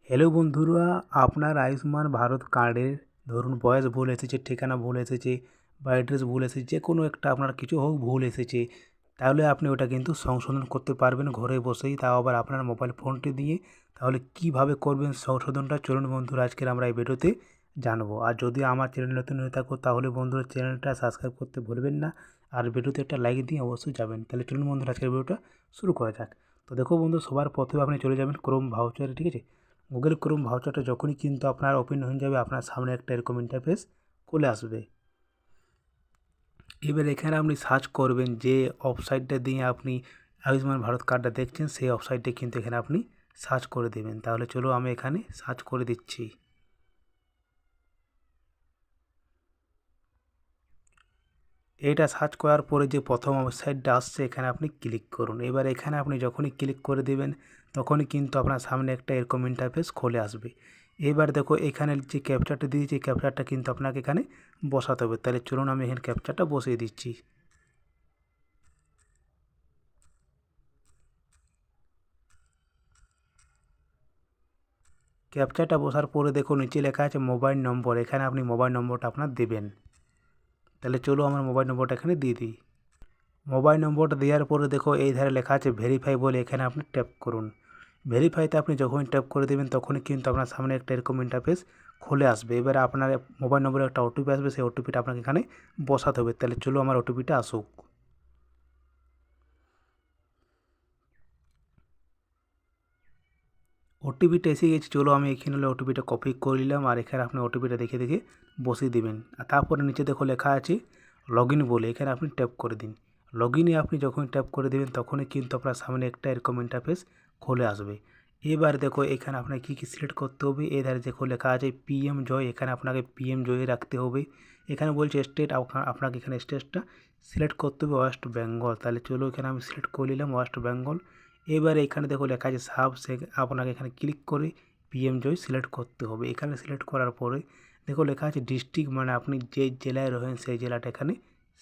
Hello বন্ধুরা, আপনার আয়ুষ্মান ভারত কার্ডের ধরুন বয়স ভুল এসেছে, ঠিকানা ভুল এসেছে বা অ্যাড্রেস ভুল এসেছে, যে কোনো একটা আপনার কিছু হোক ভুল এসেছে, তাহলে আপনি ওটা কিন্তু সংশোধন করতে পারবেন ঘরে বসেই, তাও আবার আপনার মোবাইল ফোনটি দিয়ে। তাহলে কিভাবে করবেন সংশোধনটা, চলুন বন্ধুরা আজকের আমরা এই ভিডিওতে জানবো। আর যদি আমার চ্যানেল নতুন হয়ে থাকো তাহলে বন্ধুরা চ্যানেলটা সাবস্ক্রাইব করতে ভুলবেন না, আর ভিডিওতে একটা লাইক দিয়ে অবশ্যই যাবেন। তাহলে চলুন বন্ধুরা আজকের ভিডিওটা শুরু করা যাক। তো দেখো বন্ধু, সবার প্রথমে আপনি চলে যাবেন ক্রোম ভাউচারে, ঠিক আছে। গুগল ক্রোম ভাউচারটা যখনই কিন্তু আপনার ওপেন হয়ে যাবে, আপনার সামনে একটা এরকম ইন্টারফেস চলে আসবে। এবার এখানে আপনি সার্চ করবেন যে ওয়েবসাইটটা দিয়ে আপনি আয়ুষ্মান ভারত কার্ডটা দেখছেন, সেই ওয়েবসাইটে কিন্তু এখানে আপনি সার্চ করে দেবেন। তাহলে চলো আমি এখানে সার্চ করে দিচ্ছি। এটা সার্চ করার পরে যে প্রথম ওয়েবসাইটটা আসছে এখানে আপনি ক্লিক করুন। এবার এখানে আপনি যখনই ক্লিক করে দেবেন তখনই কিন্তু আপনার সামনে একটা এরকম ইন্টারফেস খুলে আসবে। এবার দেখো এখানে যে ক্যাপচারটা দিয়েছি, ক্যাপচারটা কিন্তু আপনাকে এখানে বসাতে হবে। তাহলে চলুন আমি এখানে ক্যাপচারটা বসিয়ে দিচ্ছি। ক্যাপচারটা বসার পরে দেখো নিচে লেখা আছে মোবাইল নম্বর, এখানে আপনি মোবাইল নম্বরটা আপনার দেবেন। তাহলে চলো আমার মোবাইল নম্বরটা এখানে দিয়ে দিই। মোবাইল নম্বরটা দেওয়ার পরে দেখো এই ধারে লেখা আছে ভেরিফাই বলে, এখানে আপনি ট্যাপ করুন। ভেরিফাইতে আপনি যখনই ট্যাপ করে দেবেন তখনই কিন্তু আপনার সামনে একটা এরকম ইন্টারফেস খুলে আসবে। এবারে আপনার মোবাইল নম্বরে একটা ওটিপি আসবে, সেই ওটিপিটা আপনাকে এখানে বসাতে হবে। তাহলে চলো আমার ওটিপিটা আসুক। ওটিপিটা এসে গেছে, চলো আমি এখানে ওটিপিটা কপি করে নিলাম, আর এখানে আপনি ওটিপিটা দেখে দেখে বসিয়ে দেবেন। আর তারপরে নিচে দেখো লেখা আছে লগ ইন বলে, এখানে আপনি ট্যাপ করে দিন। লগ ইনে আপনি যখন ট্যাপ করে দেবেন তখনই কিন্তু আপনার সামনে একটা এরকম ইন্টারফেস খুলে আসবে। এবার দেখো এখানে আপনাকে কী কী সিলেক্ট করতে হবে। এধারে দেখো লেখা আছে পিএম জয়, এখানে আপনাকে পিএম জয় রাখতে হবে। এখানে বলছে স্টেট, আপনাকে এখানে স্টেটটা সিলেক্ট করতে হবে ওয়েস্ট বেঙ্গল। তাহলে চলো এখানে আমি সিলেক্ট করে নিলাম ওয়েস্ট বেঙ্গল। এবারে এখানে দেখো লেখা আছে সাব, সে আপনাকে এখানে ক্লিক করে পিএম জয় সিলেক্ট করতে হবে। এখানে সিলেক্ট করার পরে দেখো লেখা আছে ডিস্ট্রিক্ট, মানে আপনি যে জেলায় রয়েছেন সেই জেলাটা এখানে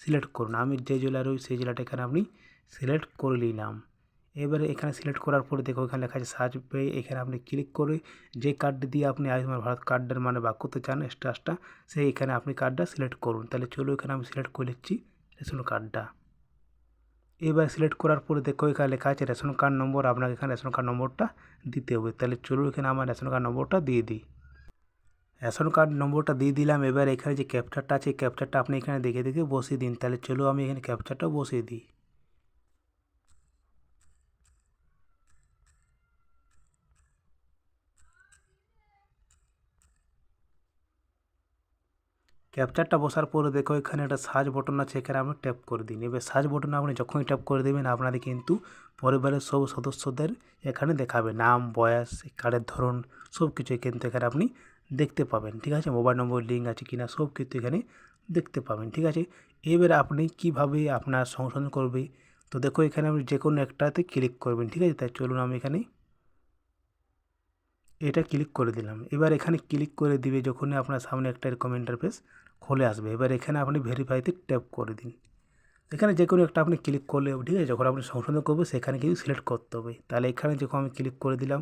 সিলেক্ট করুন। আমি যে জেলায় রই সেই জেলাটা এখানে আপনি সিলেক্ট করে নিলাম। এবারে এখানে সিলেক্ট করার পরে দেখো এখানে লেখা আছে সার্চ পে, এখানে আপনি ক্লিক করে যে কার্ডটি দিয়ে আপনি আয়ুষ্মান ভারত কার্ডের মানে বাদ করতে চান স্ট্যাটাসটা, সেই এখানে আপনি কার্ডটা সিলেক্ট করুন। তাহলে চলো এখানে আমি সিলেক্ট করে নিচ্ছি রেশন কার্ডটা। এবার সিলেক্ট করার পরে দেখো এখানে লেখা আছে রেশন কার্ড নম্বর, আপনাকে এখানে রেশন কার্ড নম্বরটা দিতে হবে। তাহলে চলো এখানে আমার রেশন কার্ড নম্বরটা দিয়ে দিই। রেশন কার্ড নম্বরটা দিয়ে দিলাম। এবার এখানে যে ক্যাপচারটা আছে ক্যাপচারটা আপনি এখানে দেখে দেখে বসিয়ে দিন। তাহলে চলো আমি এখানে ক্যাপচারটা বসিয়ে দিই। ক্যাপচারটা বসার পরে দেখো এখানে একটা সার্চ বটন আছে, এখানে আপনি ট্যাপ করে দিন। এবার সার্চ বটনে আপনি যখনই ট্যাপ করে দেবেন আপনাদের কিন্তু পরিবারের সব সদস্যদের এখানে দেখাবে, নাম, বয়স, কার্ডের ধরন, সব কিছু কিন্তু এখানে আপনি দেখতে পাবেন, ঠিক আছে। মোবাইল নম্বর লিঙ্ক আছে কিনা সব কিছু এখানে দেখতে পাবেন, ঠিক আছে। এবার আপনি কিভাবে আপনার সংশোধন করবে, তো দেখো এখানে আপনি যে কোনো একটাতে ক্লিক করবেন, ঠিক আছে। তাই চলুন আমি এখানে এটা ক্লিক করে দিলাম। এবার এখানে ক্লিক করে দিবে যখনই আপনার সামনে একটা এরকম ইন্টারফেস খুলে আসবে। এবার এখানে আপনি ভেরিফাইতে ট্যাপ করে দিন। এখানে যে কোনো একটা আপনি ক্লিক করলে ঠিক আছে, যখন আপনি সংশোধন করবে সেখানে কিন্তু সিলেক্ট করতে হবে। তাহলে এখানে যখন আমি ক্লিক করে দিলাম,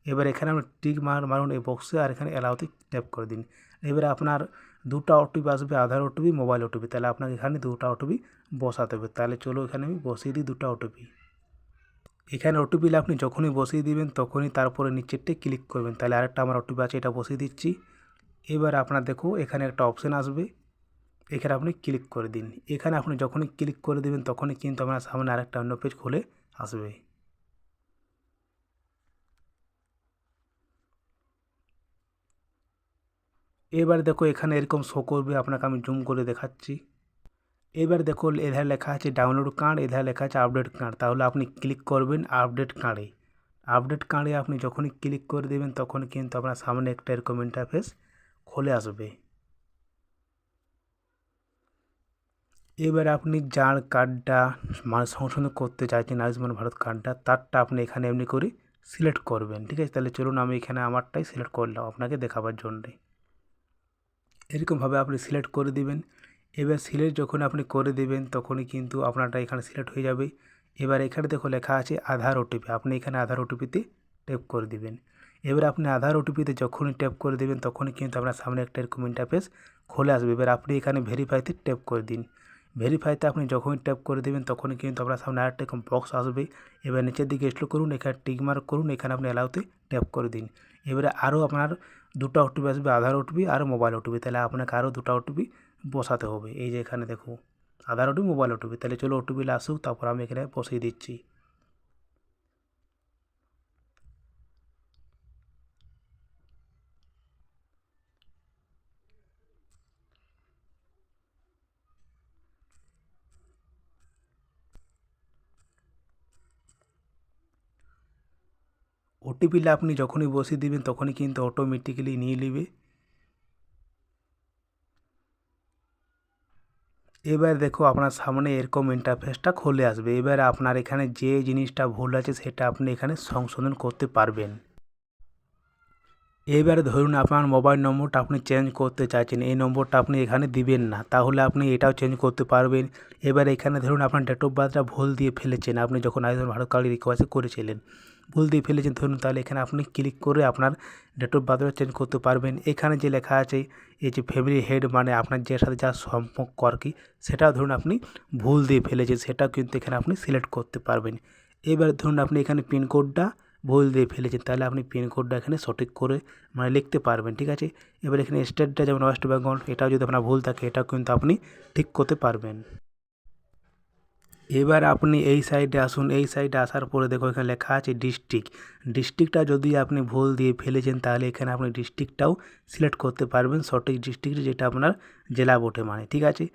এবার এখানে আপনি টিক মারুন এই বক্সে, আর এখানে অ্যালাউতে ট্যাপ করে দিন। এবারে আপনার দুটো ওটিপি আসবে, আধার ওটিপি, মোবাইল ওটিপি। তাহলে আপনাকে এখানে দুটো ওটিপি বসাতে হবে। তাহলে চলো এখানে আমি বসিয়ে দিই দুটো ওটিপি। এখানে ওটিপি আপনি যখনই বসিয়ে দিবেন তখনই তারপরে নিচেরটে ক্লিক করবেন। তাহলে আরেকটা আমার ওটিপি আছে, এটা বসিয়ে দিচ্ছি। এবার আপনার দেখো এখানে একটা অপশান আসবে, এখানে আপনি ক্লিক করে দিন। এখানে আপনি যখনই ক্লিক করে দেবেন তখনই কিন্তু আপনার সামনে আরেকটা অন্য পেজ খুলে আসবে। এবার দেখো এখানে এরকম শো করবে, আপনাকে আমি জুম করে দেখাচ্ছি। এবার দেখো এধারে লেখা আছে ডাউনলোড কার্ড, এধারে লেখা আছে আপডেট কার্ড। তাহলে আপনি ক্লিক করবেন আপডেট কার্ডে। আপডেট কার্ডে আপনি যখনই ক্লিক করে দেবেন তখনই কিন্তু আপনার সামনে একটা এরকম ইন্টারফেস খুলে আসবে। এবার আপনি যার কার্ডটা মানে সংশোধন করতে চাইছেন আয়ুষ্মান ভারত কার্ডটা, তারটা আপনি এখানে এমনি করে সিলেক্ট করবেন, ঠিক আছে। তাহলে চলুন আমি এখানে আমারটাই সিলেক্ট করলাম আপনাকে দেখাবার জন্যে। এরকমভাবে আপনি সিলেক্ট করে দিবেন। এবার সিলেক্ট যখন আপনি করে দেবেন তখনই কিন্তু আপনারটা এখানে সিলেক্ট হয়ে যাবে। এবার এখানে দেখো লেখা আছে আধার ওটিপি, আপনি এখানে আধার ওটিপিতে ট্যাপ করে দিবেন। এবার আপনি আধার ওটিপিতে যখনই ট্যাপ করে দেবেন তখনই কিন্তু আপনার সামনে একটা এরকম ইন্টারফেস খুলে আসবে। এবার আপনি এখানে ভেরিফাইতে ট্যাপ করে দিন। ভেরিফাইতে আপনি যখনই ট্যাপ করে দেবেন তখনই কিন্তু আপনার সামনে আরেকটা এরকম বক্স আসবে। এবার নিচের দিকে স্ক্রল করুন, এখানে টিক মার্ক করুন, এখানে আপনি অ্যালাউতে ট্যাপ করে দিন। এবারে আরও আপনার দুটো ওটিপি আসবে, আধার ওটিপি আর মোবাইল ওটিপি। তাহলে আপনাকে আরও দুটো ওটিপি বসাতে হবে। এই যে এখানে দেখুন আধার ওটিপি, মোবাইল ওটিপি। তাহলে চলো ওটিপিটা আসুক, তারপর আমি এখানে বসিয়ে দিচ্ছি। ওটিপিটা আপনি যখনই বসিয়ে দিবেন তখনই কিন্তু অটোমেটিক্যালি নিয়ে নেবে। এবার দেখো আপনার সামনে এরকম ইন্টারফেসটা খুলে আসবে। এবার আপনার এখানে যে জিনিসটা ভুল আছে সেটা আপনি এখানে সংশোধন করতে পারবেন। এবারে ধরুন আপনার মোবাইল নম্বরটা আপনি চেঞ্জ করতে চাইছেন, এই নম্বরটা আপনি এখানে দিবেন না, তাহলে আপনি এটাও চেঞ্জ করতে পারবেন। এবার এখানে ধরুন আপনার ডেট অফ বার্থটা ভুল দিয়ে ফেলেছেন, আপনি যখন আয়ুষ্মান ভারত কার্ড রিকোয়েস্ট করেছিলেন ভুল দিয়ে ফেলেছেন ধরুন, তাহলে এখানে আপনি ক্লিক করে আপনার ডেট অফ বার্থটা চেঞ্জ করতে পারবেন। এখানে যে লেখা আছে এই যে ফ্যামিলি হেড, মানে আপনার যে সাথে যা সম্পর্ক আর কি, সেটা ধরুন আপনি ভুল দিয়ে ফেলেছেন, সেটাও কিন্তু এখানে আপনি সিলেক্ট করতে পারবেন। এবার ধরুন আপনি এখানে পিনকোডটা ভুল দিয়ে ফেলেছেন, তাহলে আপনি পিনকোডটা এখানে সঠিক করে মানে লিখতে পারবেন, ঠিক আছে। এবার এখানে স্টেটটা যেমন ওয়েস্ট বেঙ্গল, এটাও যদি আপনার ভুল থাকে এটাও কিন্তু আপনি ঠিক করতে পারবেন। এবার আপনি এই সাইডে আসুন, এই সাইডে আসার পরে দেখো এখানে লেখা আছে ডিস্ট্রিক্ট। ডিস্ট্রিক্টটা যদি আপনি ভুল দিয়ে ফেলেছেন তাহলে এখানে আপনি ডিস্ট্রিক্টটাও সিলেক্ট করতে পারবেন, সঠিক ডিস্ট্রিক্ট যেটা আপনার জেলা বটে মানে, ঠিক আছে।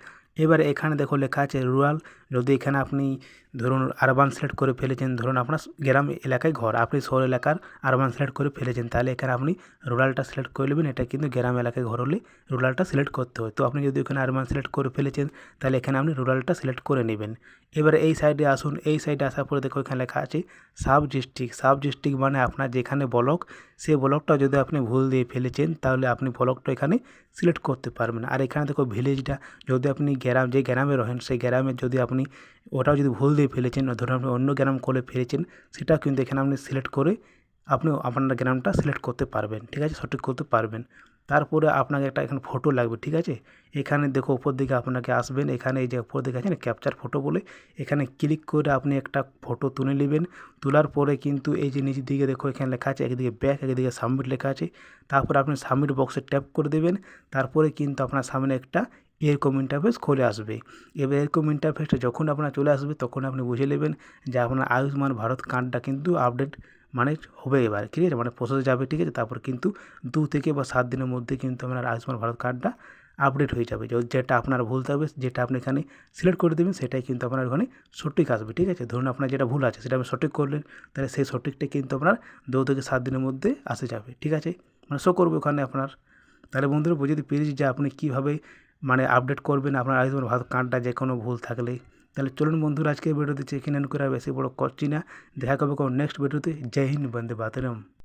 এবার এখানে দেখো লেখা আছে রুরাল। যদি এখানে আপনি ধরুন আরবান সিলেক্ট করে ফেলেছেন, ধরুন আপনার গ্রাম এলাকায় ঘর, আপনি শহর এলাকার আরবান সিলেক্ট করে ফেলেছেন, তাহলে এখানে আপনি রুরালটা সিলেক্ট করে নেবেন। এটা কিন্তু গ্রাম এলাকায় ঘর হলে রুরালটা সিলেক্ট করতে হয়। তো আপনি যদি এখানে আরবান সিলেক্ট করে ফেলেছেন তাহলে এখানে আপনি রুরালটা সিলেক্ট করে নেবেন। এবারে এই সাইডে আসুন, এই সাইডে আসার পরে দেখো এখানে লেখা আছে সাব ডিস্ট্রিক্ট। সাব ডিস্ট্রিক্ট মানে আপনার যেখানে ব্লক, সেই ব্লকটা যদি আপনি ভুল দিয়ে ফেলেছেন তাহলে আপনি ব্লকটা এখানে সিলেক্ট করতে পারবেন। আর এখানে দেখো ভিলেজটা, যদি আপনি গ্রাম, যে গ্রামে রহেন সেই গ্রামের যদি আপনি ওটাও যদি ভুল দিয়ে ফেলেছেন, ধরুন আপনি অন্য গ্রাম করে ফেলেছেন, সেটাও কিন্তু এখানে আপনি সিলেক্ট করে আপনি আপনার গ্রামটা সিলেক্ট করতে পারবেন, ঠিক আছে, সঠিক করতে পারবেন। তারপরে আপনাকে একটা এখানে ফটো লাগবে, ঠিক আছে। এখানে দেখো উপর দিকে আপনাকে আসবেন, এখানে এই যে উপর দিকে আছে না ক্যাপচার ফটো বলে, এখানে ক্লিক করে আপনি একটা ফটো তুলে নেবেন। তোলার পরে কিন্তু এই যে নিচের দিকে দেখো এখানে লেখা আছে একদিকে ব্যাক একদিকে সাবমিট লেখা আছে, তারপরে আপনি সাবমিট বক্সে ট্যাপ করে দেবেন। তারপরে কিন্তু আপনার সামনে একটা এরকম ইন্টারফেস খুলে আসবে। এবার এরকম ইন্টারফেসটা যখন আপনার চলে আসবে তখন আপনি বুঝে নেবেন যে আপনার আয়ুষ্মান ভারত কার্ডটা কিন্তু আপডেট মানে হবে এবার, ঠিক আছে, মানে প্রসেসে যাবে, ঠিক আছে। তারপর কিন্তু 2 থেকে বা 7 দিনের মধ্যে কিন্তু আপনার আয়ুষ্মান ভারত কার্ডটা আপডেট হয়ে যাবে। যেটা আপনার ভুল থাকবে, যেটা আপনি এখানে সিলেক্ট করে দেবেন সেটাই কিন্তু আপনার ওখানে সঠিক আসবে, ঠিক আছে। ধরুন আপনার যেটা ভুল আছে সেটা আপনি সঠিক করলেন, তাহলে সেই সঠিকটা কিন্তু আপনার 2 থেকে 7 দিনের মধ্যে আসে যাবে, ঠিক আছে, মানে শো করবে ওখানে আপনার। তাহলে বন্ধুরা বুঝতে পেরেছি যে আপনি কীভাবে মানে আপডেট করবেন আপনার আয়ুষ্মান ভারত কার্ডটা যে কোনো ভুল থাকলে। তাহলে চলুন বন্ধুরা আজকে ভিডিওতে চেক ইন করে বেশি বড় করছি না, দেখা করবে কোনো নেক্সট ভিডিওতে। জয় হিন্দ, বন্দে মাতরম।